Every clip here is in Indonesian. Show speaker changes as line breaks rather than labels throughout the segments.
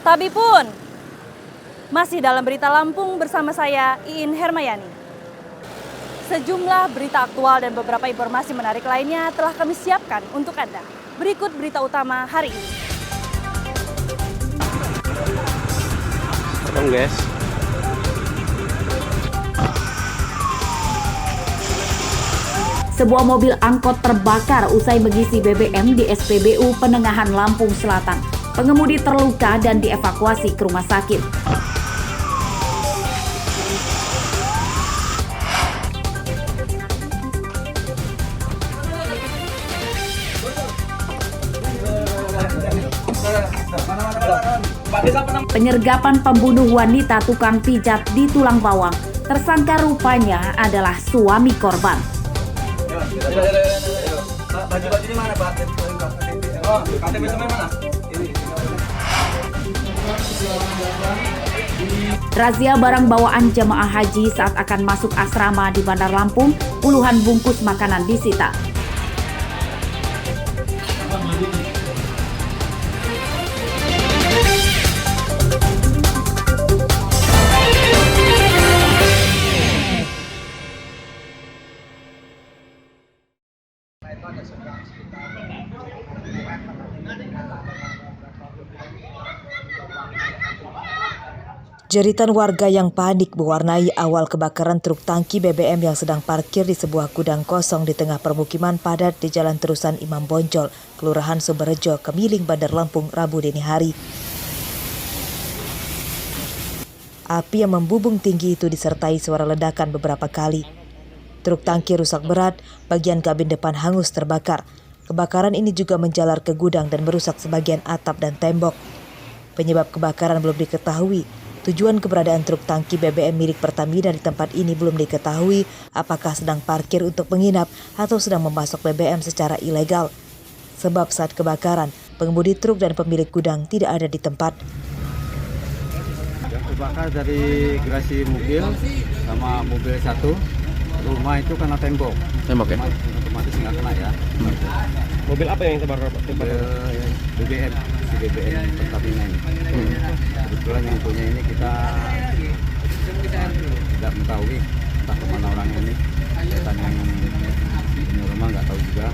Tapi pun, masih dalam berita Lampung bersama saya, Iin Hermayani. Sejumlah berita aktual dan beberapa informasi menarik lainnya telah kami siapkan untuk Anda. Berikut berita utama hari ini.
Potong guys.
Sebuah mobil angkot terbakar usai mengisi BBM di SPBU Penengahan Lampung Selatan. Pengemudi terluka dan dievakuasi ke rumah sakit. Penyergapan pembunuh wanita tukang pijat di Tulang Bawang. Tersangka rupanya adalah suami korban.
Baju-baju mana, Pak? Oh, KTP sampai mana?
Razia barang bawaan jemaah haji saat akan masuk asrama di Bandar Lampung, puluhan bungkus makanan disita.
Jeritan warga yang panik mewarnai awal kebakaran truk tangki BBM yang sedang parkir di sebuah gudang kosong di tengah permukiman padat di Jalan Terusan Imam Bonjol, Kelurahan Sumberjo, Kemiling, Bandar Lampung, Rabu dini hari. Api yang membubung tinggi itu disertai suara ledakan beberapa kali. Truk tangki rusak berat, bagian kabin depan hangus terbakar. Kebakaran ini juga menjalar ke gudang dan merusak sebagian atap dan tembok. Penyebab kebakaran belum diketahui. Tujuan keberadaan truk tangki BBM milik Pertamina di tempat ini belum diketahui, apakah sedang parkir untuk menginap atau sedang memasok BBM secara ilegal. Sebab saat kebakaran, pengemudi truk dan pemilik gudang tidak ada di tempat.
Yang terbakar dari garasi mobil sama mobil satu, rumah itu kena tembok.
Tembok ya?
Otomatis nggak kena ya.
Mobil apa yang terbakar?
BBM, si BBM Pertamina ini. Kebetulan yang punya ini kita tidak mengetahui entah kemana orangnya ini. Setan yang punya rumah nggak tahu juga.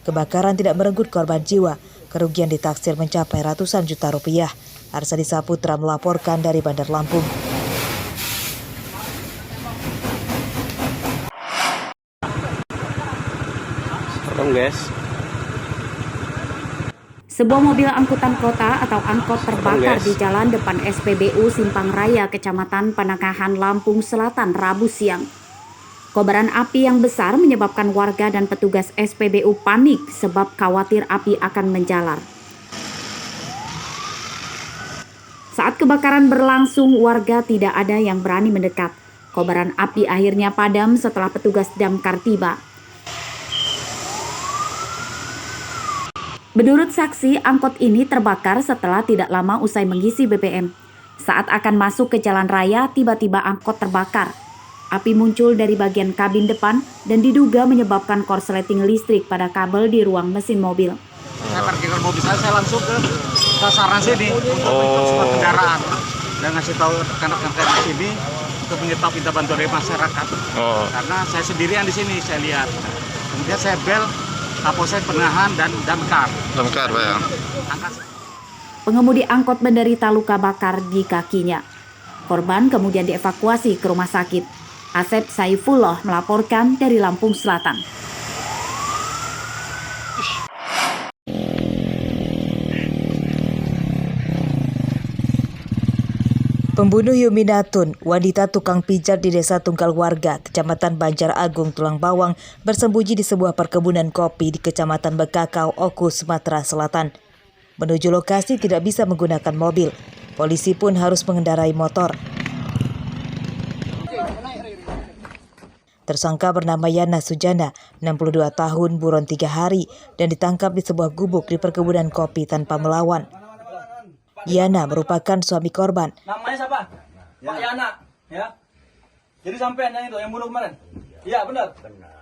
Kebakaran tidak merenggut korban jiwa. Kerugian ditaksir mencapai ratusan juta rupiah. Arsadi Saputra melaporkan dari Bandar Lampung.
Potong guys.
Sebuah mobil angkutan kota atau angkot terbakar di jalan depan SPBU Simpang Raya, Kecamatan Penengahan Lampung Selatan, Rabu siang. Kobaran api yang besar menyebabkan warga dan petugas SPBU panik sebab khawatir api akan menjalar. Saat kebakaran berlangsung, warga tidak ada yang berani mendekat. Kobaran api akhirnya padam setelah petugas damkar tiba. Menurut saksi, angkot ini terbakar setelah tidak lama usai mengisi BBM. Saat akan masuk ke jalan raya, tiba-tiba angkot terbakar. Api muncul dari bagian kabin depan dan diduga menyebabkan korsleting listrik pada kabel di ruang mesin mobil.
Saya parkirkan mobil saya langsung ke sasaran sini untuk mengikut semua kendaraan dan ngasih tahu rekan-rekan di sini untuk menyetop minta bantuan dari masyarakat. Karena saya sendirian di sini, saya lihat. Kemudian saya bel Kapolsek Penengahan dan damkar.
Damkar, Pak ya.
Pengemudi angkot menderita luka bakar di kakinya. Korban kemudian dievakuasi ke rumah sakit. Asep Saifullah melaporkan dari Lampung Selatan.
Pembunuh Yuminatun, wanita tukang pijat di Desa Tunggal Warga, Kecamatan Banjar Agung, Tulang Bawang, bersembunyi di sebuah perkebunan kopi di Kecamatan Bekakau, Oku, Sumatera Selatan. Menuju lokasi tidak bisa menggunakan mobil. Polisi pun harus mengendarai motor. Tersangka bernama Yana Sujana, 62 tahun, buron 3 hari, dan ditangkap di sebuah gubuk di perkebunan kopi tanpa melawan. Yana merupakan suami korban.
Namanya siapa? Ya. Pak Yana, ya. Jadi sampean yang itu yang bunuh kemarin? Iya, benar.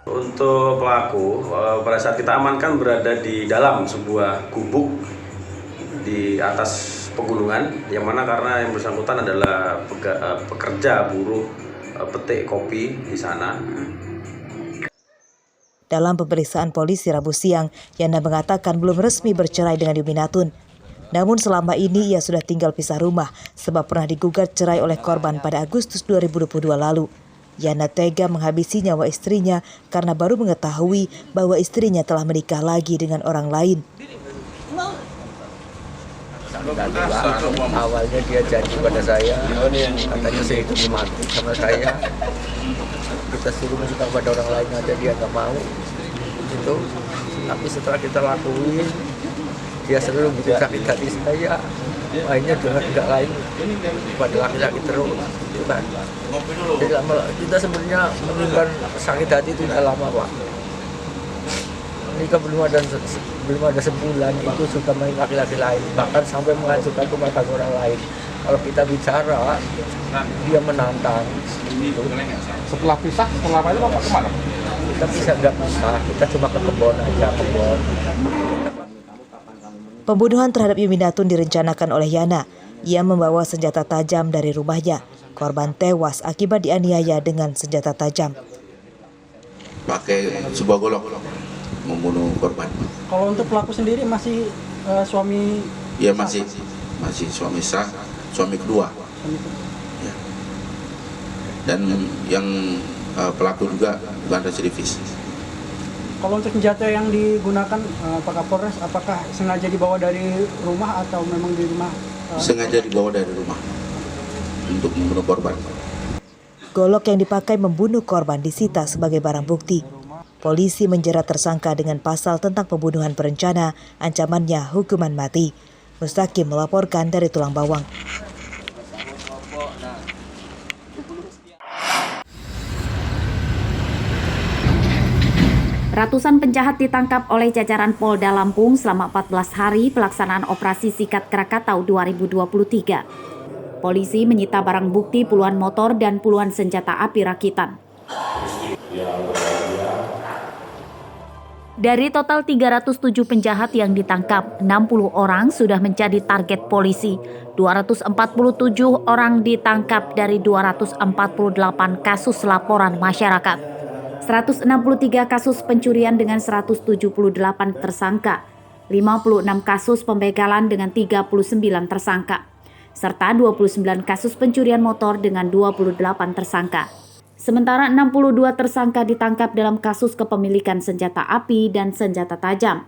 Untuk pelaku pada saat kita amankan berada di dalam sebuah gubuk di atas pegunungan, yang mana karena yang bersangkutan adalah pekerja buruh petik kopi di sana.
Dalam pemeriksaan polisi Rabu siang, Yana mengatakan belum resmi bercerai dengan Yuminatun. Namun selama ini ia sudah tinggal pisah rumah sebab pernah digugat cerai oleh korban pada Agustus 2022 lalu. Yana tega menghabisi nyawa istrinya karena baru mengetahui bahwa istrinya telah menikah lagi dengan orang lain.
Awalnya dia janji pada saya, katanya sehidup mati sama saya. Kita suruh menikah pada orang lain aja dia nggak mau. Gitu. Tapi setelah kita lakuin, dia selalu bikin sakit hati saya. Mainnya dengan tidak lain pada laki-laki terus. Bukan. Jadi lama, kita sebenarnya menyimpan sakit hati itu tidak lama, Pak. Nikah belum ada sebulan itu sudah main laki-laki lain, bahkan sampai menghancurkan rumah tangga orang lain. Kalau kita bicara, dia menantang.
Setelah pisah, setelah itu Bapak kemana?
Kita bisa nggak pisah, kita cuma ke kebun aja, kebun.
Pembunuhan terhadap Yuminatun direncanakan oleh Yana. Ia membawa senjata tajam dari rumahnya. Korban tewas akibat dianiaya dengan senjata tajam.
Pakai sebuah golok membunuh korban.
Kalau untuk pelaku sendiri masih suami?
Ya masih suami sah, suami kedua. Ya. Dan yang pelaku juga bukan residivis.
Kalau untuk senjata yang digunakan Pak Kapolres, apakah sengaja dibawa dari rumah atau memang di rumah?
Sengaja dibawa dari rumah untuk membunuh korban.
Golok yang dipakai membunuh korban disita sebagai barang bukti. Polisi menjerat tersangka dengan pasal tentang pembunuhan berencana, ancamannya hukuman mati. Mustaqim melaporkan dari Tulang Bawang.
Ratusan penjahat ditangkap oleh jajaran Polda Lampung selama 14 hari pelaksanaan operasi Sikat Krakatau 2023. Polisi menyita barang bukti puluhan motor dan puluhan senjata api rakitan. Dari total 307 penjahat yang ditangkap, 60 orang sudah menjadi target polisi. 247 orang ditangkap dari 248 kasus laporan masyarakat. 163 kasus pencurian dengan 178 tersangka, 56 kasus pembegalan dengan 39 tersangka, serta 29 kasus pencurian motor dengan 28 tersangka. Sementara 62 tersangka ditangkap dalam kasus kepemilikan senjata api dan senjata tajam.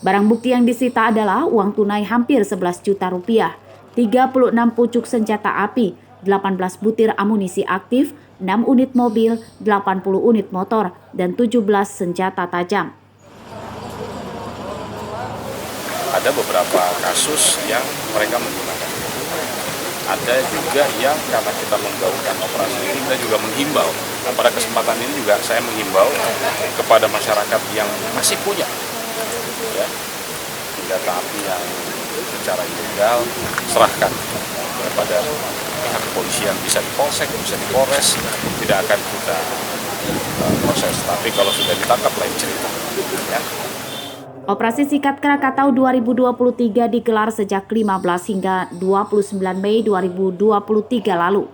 Barang bukti yang disita adalah uang tunai hampir 11 juta rupiah, 36 pucuk senjata api, 18 butir amunisi aktif, 6 unit mobil, 80 unit motor, dan 17 senjata tajam.
Ada beberapa kasus yang mereka menggunakan. Ada juga yang karena kita menggaungkan operasi ini, kita juga menghimbau. Nah, pada kesempatan ini juga saya menghimbau kepada masyarakat yang masih punya ya, senjata api yang secara ilegal, serahkan kepada pihak kepolisian, bisa di polsek, bisa di polres, tidak akan kita proses. Tapi kalau sudah ditangkap lain cerita. Ya.
Operasi Sikat Krakatau 2023 digelar sejak 15 hingga 29 Mei 2023 lalu.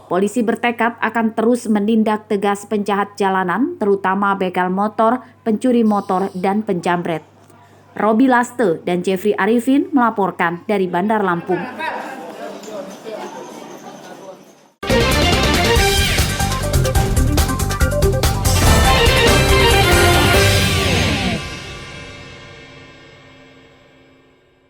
Polisi bertekad akan terus menindak tegas penjahat jalanan, terutama begal motor, pencuri motor, dan penjamret. Robi Laste dan Jeffrey Arifin melaporkan dari Bandar Lampung.